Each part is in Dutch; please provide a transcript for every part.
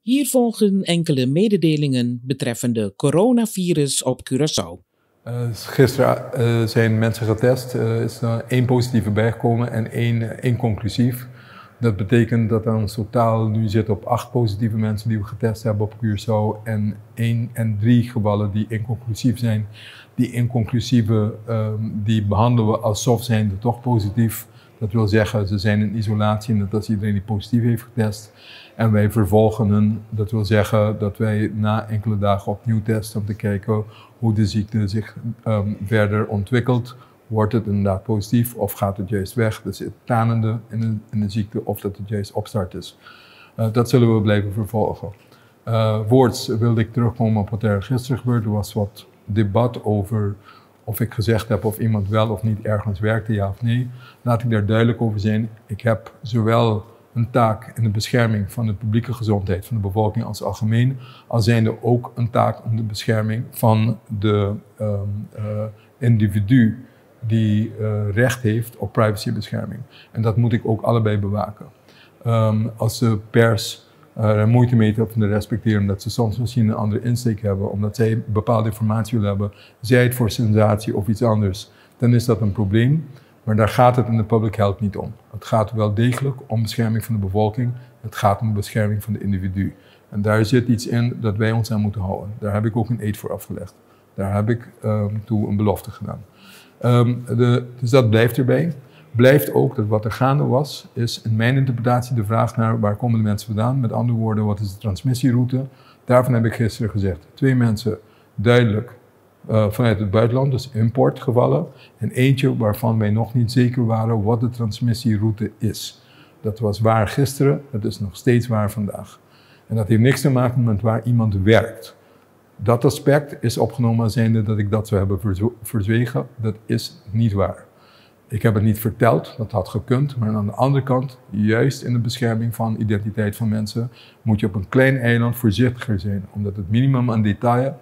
Hier volgen enkele mededelingen betreffende coronavirus op Curaçao. Gisteren zijn mensen getest, is er 1 positieve bijgekomen en 1 inconclusief. Dat betekent dat er in totaal nu zit op 8 positieve mensen die we getest hebben op Curaçao en 3 gevallen die inconclusief zijn. Die inconclusieve die behandelen we alsof zijnde toch positief. Dat wil zeggen, ze zijn in isolatie en dat is iedereen die positief heeft getest. En wij vervolgen hen, dat wil zeggen dat wij na enkele dagen opnieuw testen om te kijken hoe de ziekte zich verder ontwikkelt. Wordt het inderdaad positief of gaat het juist weg? Dus het tanende in de ziekte of dat het juist opstart is. Dat zullen we blijven vervolgen. Voorts wilde ik terugkomen op wat er gisteren gebeurde. Er was wat debat over of ik gezegd heb of iemand wel of niet ergens werkte, ja of nee. Laat ik daar duidelijk over zijn. Ik heb zowel een taak in de bescherming van de publieke gezondheid van de bevolking als algemeen, als zijnde ook een taak om de bescherming van de individu die recht heeft op privacybescherming. En dat moet ik ook allebei bewaken. Als de pers er moeite mee heeft om te respecteren, omdat ze soms misschien een andere insteek hebben, omdat zij bepaalde informatie willen hebben, zij het voor sensatie of iets anders, dan is dat een probleem. Maar daar gaat het in de public health niet om. Het gaat wel degelijk om bescherming van de bevolking. Het gaat om bescherming van de individu. En daar zit iets in dat wij ons aan moeten houden. Daar heb ik ook een eed voor afgelegd. Daar heb ik toe een belofte gedaan. Dus dat blijft erbij. Blijft ook dat wat er gaande was, is in mijn interpretatie de vraag naar waar komen de mensen vandaan. Met andere woorden, wat is de transmissieroute? Daarvan heb ik gisteren gezegd, 2 mensen duidelijk vanuit het buitenland, dus importgevallen. En eentje waarvan wij nog niet zeker waren wat de transmissieroute is. Dat was waar gisteren, dat is nog steeds waar vandaag. En dat heeft niks te maken met waar iemand werkt. Dat aspect is opgenomen als zijnde dat ik dat zou hebben verzwegen. Dat is niet waar. Ik heb het niet verteld, dat had gekund, maar aan de andere kant, juist in de bescherming van identiteit van mensen, moet je op een klein eiland voorzichtiger zijn, omdat het minimum aan detail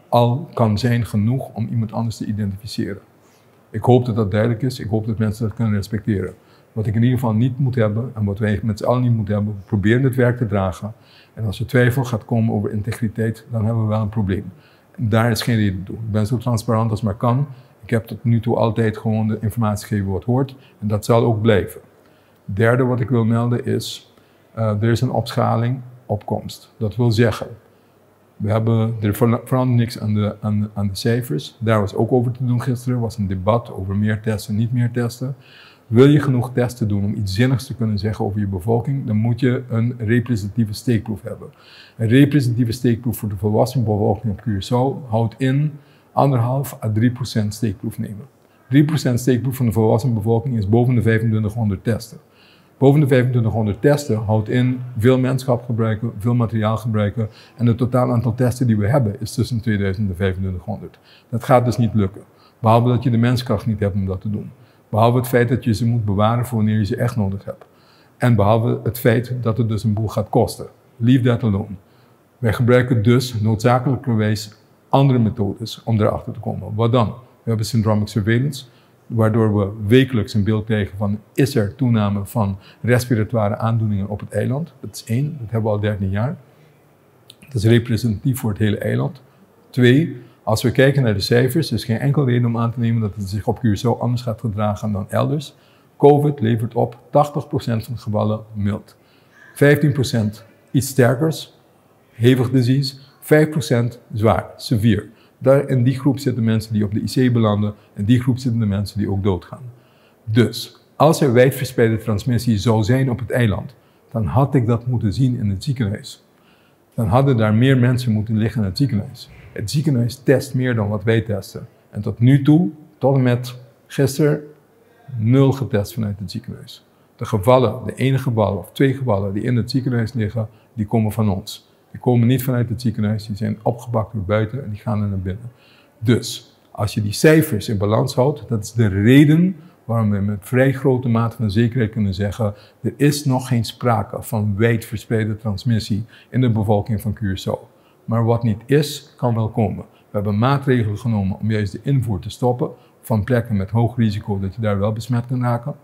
al kan zijn genoeg om iemand anders te identificeren. Ik hoop dat dat duidelijk is, ik hoop dat mensen dat kunnen respecteren. Wat ik in ieder geval niet moet hebben, en wat wij met z'n allen niet moeten hebben, we proberen het werk te dragen. En als er twijfel gaat komen over integriteit, dan hebben we wel een probleem. En daar is geen reden toe. Ik ben zo transparant als maar kan. Ik heb tot nu toe altijd gewoon de informatie gegeven wat hoort. En dat zal ook blijven. Het derde wat ik wil melden is, er is een opschaling, opkomst. Dat wil zeggen, er verandert niks aan de cijfers. Daar was ook over te doen gisteren. Er was een debat over meer testen, niet meer testen. Wil je genoeg testen doen om iets zinnigs te kunnen zeggen over je bevolking, dan moet je een representatieve steekproef hebben. Een representatieve steekproef voor de volwassen bevolking op Curaçao houdt in 1,5 à 3% steekproef nemen. 3% steekproef van de volwassen bevolking is boven de 2500 testen. Boven de 2500 testen houdt in veel manschap gebruiken, veel materiaal gebruiken en het totaal aantal testen die we hebben is tussen 2000 en 2500. Dat gaat dus niet lukken, behalve dat je de menskracht niet hebt om dat te doen. Behalve het feit dat je ze moet bewaren voor wanneer je ze echt nodig hebt. En behalve het feit dat het dus een boel gaat kosten. Leave that alone. Wij gebruiken dus noodzakelijkerwijs andere methodes om erachter te komen. Wat dan? We hebben syndromic surveillance, waardoor we wekelijks een beeld krijgen van is er toename van respiratoire aandoeningen op het eiland. Dat is 1, dat hebben we al 13 jaar. Dat is representatief voor het hele eiland. 2, als we kijken naar de cijfers, is geen enkel reden om aan te nemen dat het zich op Curaçao anders gaat gedragen dan elders. COVID levert op 80% van de gevallen mild. 15% iets sterkers, hevig disease. 5% zwaar, severe. Daar in die groep zitten mensen die op de IC belanden. In die groep zitten de mensen die ook doodgaan. Dus, als er wijdverspreide transmissie zou zijn op het eiland, dan had ik dat moeten zien in het ziekenhuis. Dan hadden daar meer mensen moeten liggen in het ziekenhuis. Het ziekenhuis test meer dan wat wij testen. En tot nu toe, tot en met gisteren, 0 getest vanuit het ziekenhuis. De gevallen, de enige gevallen of 2 gevallen die in het ziekenhuis liggen, die komen van ons. Die komen niet vanuit het ziekenhuis, die zijn opgepakt door buiten en die gaan er naar binnen. Dus, als je die cijfers in balans houdt, dat is de reden waarom we met vrij grote mate van zekerheid kunnen zeggen, er is nog geen sprake van wijdverspreide transmissie in de bevolking van Curaçao. Maar wat niet is, kan wel komen. We hebben maatregelen genomen om juist de invoer te stoppen van plekken met hoog risico dat je daar wel besmet kan raken.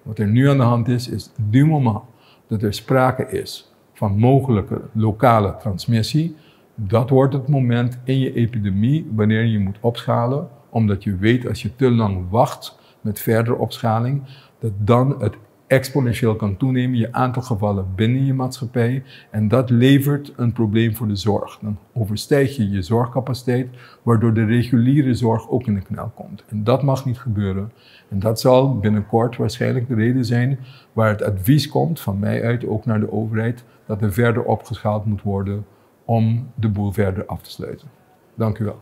Wat er nu aan de hand is du moment dat er sprake is van mogelijke lokale transmissie, dat wordt het moment in je epidemie wanneer je moet opschalen, omdat je weet als je te lang wacht met verdere opschaling, dat dan het exponentieel kan toenemen, je aantal gevallen binnen je maatschappij, en dat levert een probleem voor de zorg. Dan overstijg je je zorgcapaciteit, waardoor de reguliere zorg ook in de knel komt. En dat mag niet gebeuren. En dat zal binnenkort waarschijnlijk de reden zijn waar het advies komt, van mij uit ook naar de overheid, dat er verder opgeschaald moet worden om de boel verder af te sluiten. Dank u wel.